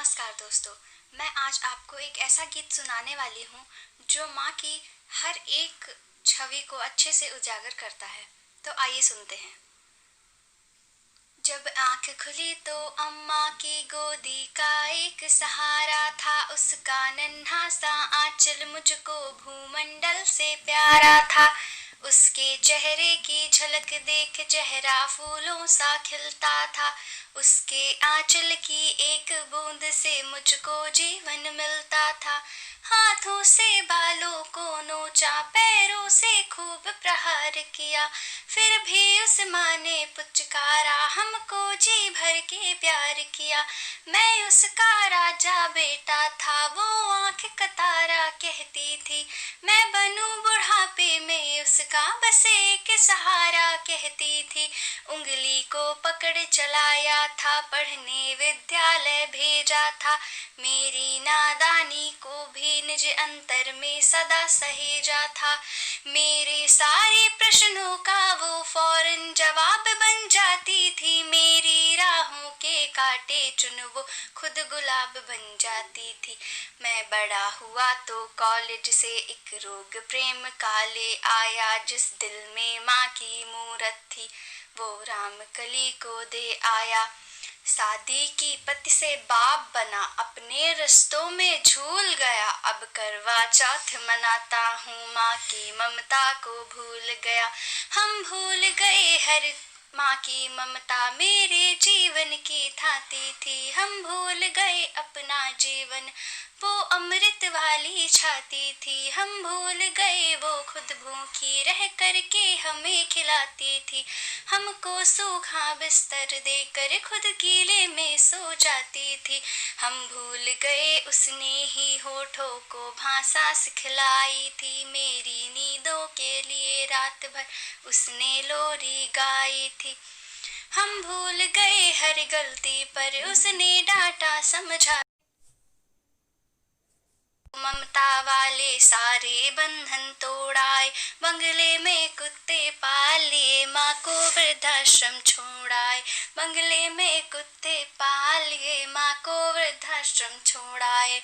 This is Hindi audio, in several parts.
नमस्कार दोस्तों। मैं आज आपको एक ऐसा गीत सुनाने वाली हूँ जो माँ की हर एक छवि को अच्छे से उजागर करता है। तो आइए सुनते हैं। जब आंख खुली तो अम्मा की गोदी का एक सहारा था, उसका नन्हा सा आंचल मुझको भूमंडल से प्यारा था। उसके चेहरे की झलक देख चेहरा फूलों सा खिलता था। उसके आंचल की एक बूंद से मुझको जीवन मिलता था। हाथों से बालों को नोचा, पैरों से खूब प्रहार किया, फिर भी उस माँ ने पुचकारा, हमको जी भर के प्यार किया। मैं उसका राजा बेटा था, वो आंख का तारा कहती थी। मैं बनूं बुढ़ापे में उसका बस एक सहारा कहती थी। उंगली को पकड़ चलाया था, पढ़ने विद्यालय भेजा था। मेरी नादानी को भी निज अंतर में सदा सहेजा था। मेरे सारे प्रश्नों का वो फौरन जवाब बन जाती थी। मेरी राहों के कांटे चुन वो खुद गुलाब बन जाती थी। मैं बड़ा हुआ तो कॉलेज से एक रोग प्रेम का ले आया। जिस दिल में माँ की मूरत थी वो राम कली को दे आया। शादी की पति से बाप बना, अपने रिश्तों में झूल गया। अब करवा चौथ मनाता हूँ, माँ की ममता को भूल गया। हम भूल गए हर माँ की ममता, मेरे जीवन की थाती थी। हम भूल गए अपना जीवन, वो अमृत वाली छाती थी। हम भूल गए वो खुद भूखी रह करके हमें खिलाती थी। हमको सूखा बिस्तर देकर खुद गीले में सो जाती थी। हम भूल गए उसने ही होठों को भाषा सिखलाई थी। मेरी नींदों के लिए रात भर उसने लोरी गाई थी। हम भूल गए हर गलती पर उसने डांटा समझा। ममता वाले सारे बंधन तोड़ाए, बंगले में कुत्ते पाल लिए, माँ को वृद्धाश्रम छोड़ाए। बंगले में कुत्ते पाल लिए, माँ को वृद्धाश्रम छोड़ाए।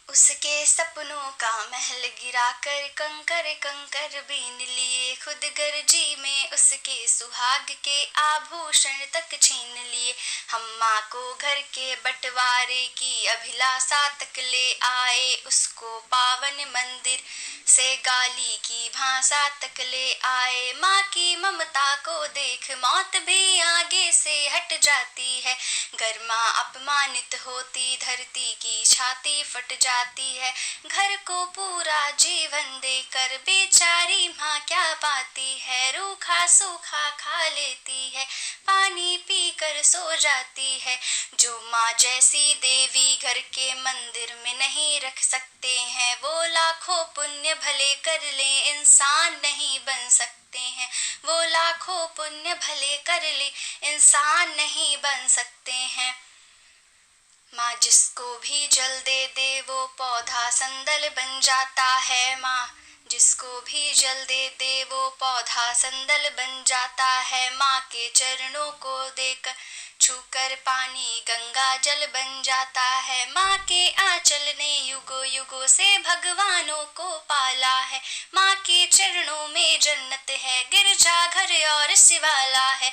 उसके सपनों का महल गिरा कर कंकर कंकर बीन लिए। खुद गर्जी में उसके सुहाग के आभूषण तक छीन लिए। हम माँ को घर के बंटवारे की अभिलाषा तक ले आए। उसको पावन मंदिर से गाली की भाषा तक ले आए। माँ की ममता को देख मौत भी आगे से हट जाती है। गर माँ अपमानित होती धरती की छाती फट जाती है। घर को पूरा जीवन देकर बेचारी माँ क्या पाती है। रूखा सूखा खा लेती है, पानी पीकर सो जाती है। जो माँ जैसी देवी घर के मंदिर में नहीं रख सकते हैं, वो लाखों पुण्य भले कर ले इंसान नहीं बन सकते हैं। वो लाखों पुण्य भले कर ले इंसान नहीं बन सकते हैं। माँ जिसको भी जल दे दे वो पौधा संदल बन जाता है। माँ जिसको भी जल दे दे वो पौधा संदल बन जाता है। माँ के चरणों को देकर छूकर पानी गंगा जल बन जाता है। माँ के आंचल ने युगों युगों से भगवानों को पाला है। माँ के चरणों में जन्नत है, गिरजा घर और शिवाला है।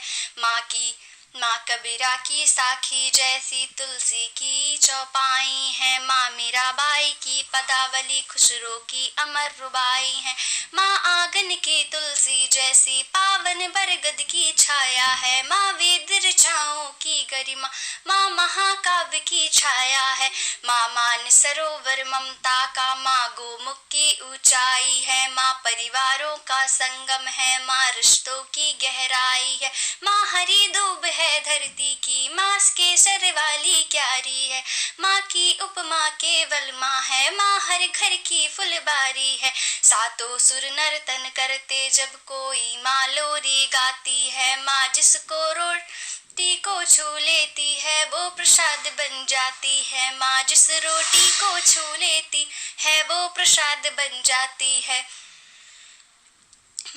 माँ कबीरा की साखी जैसी तुलसी की चौपाई है। माँ मीराबाई की पदावली खुसरो की अमर रुबाई है। माँ आंगन की तुलसी जैसी पावन बरगद की छाया है। माँ वेद ऋचाओं की गरिमा, माँ महाकाव्य की छाया है। माँ मान सरोवर ममता का, माँ गोमुख की ऊंचाई है। माँ परिवारों का संगम है, माँ रिश्तों की गहराई है। माँ हरी दूब है धरती की, माँ केसर वाली क्यारी है। माँ की उपमा केवल माँ है, माँ हर घर की फुलबारी है। सातों सुर नर्तन करते जब कोई माँ लोरी गाती है। माँ जिसको रोटी को छू लेती है वो प्रसाद बन जाती है। माँ जिस रोटी को छू लेती है वो प्रसाद बन जाती है।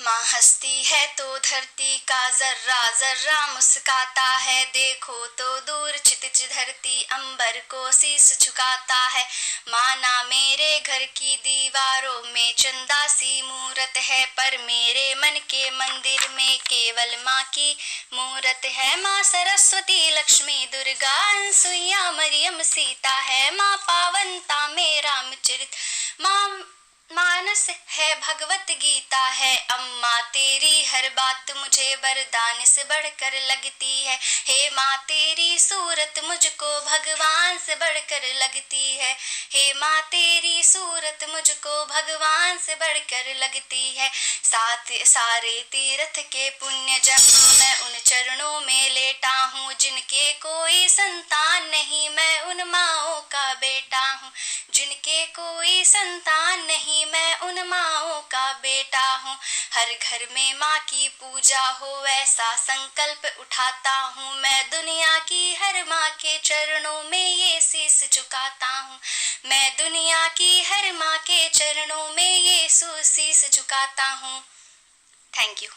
माँ हंसती है तो धरती का जर्रा जर्रा मुस्काता है, देखो तो दूर क्षितिज धरती अंबर को शीस झुकाता है। माँ ना मेरे घर की दीवारों में चंदा सी मूरत है, पर मेरे मन के मंदिर में केवल माँ की मूरत है। माँ सरस्वती लक्ष्मी दुर्गा अनसुईया मरियम सीता है, माँ पावनता में रामचरित, माँ मानस है भगवत गीता है। अम्मा तेरी हर बात मुझे वरदान से बढ़कर लगती है, हे माँ तेरी सूरत मुझको भगवान से बढ़कर लगती है, हे माँ तेरी सूरत मुझको भगवान से बढ़कर लगती है। सारे तीर्थ के पुण्य जहाँ मैं उन चरणों में लेटा हूँ, जिनके कोई संतान नहीं मैं उन माँओं का बेटा हूँ, जिनके कोई संतान नहीं मैं उन माँओं का बेटा हूँ। हर घर में माँ की पूजा हो ऐसा संकल्प उठाता हूँ, मैं दुनिया की हर माँ के चरणों में ये शीस झुकाता हूँ, मैं दुनिया की हर माँ के चरणों में ये शीस झुकाता हूँ। Thank you.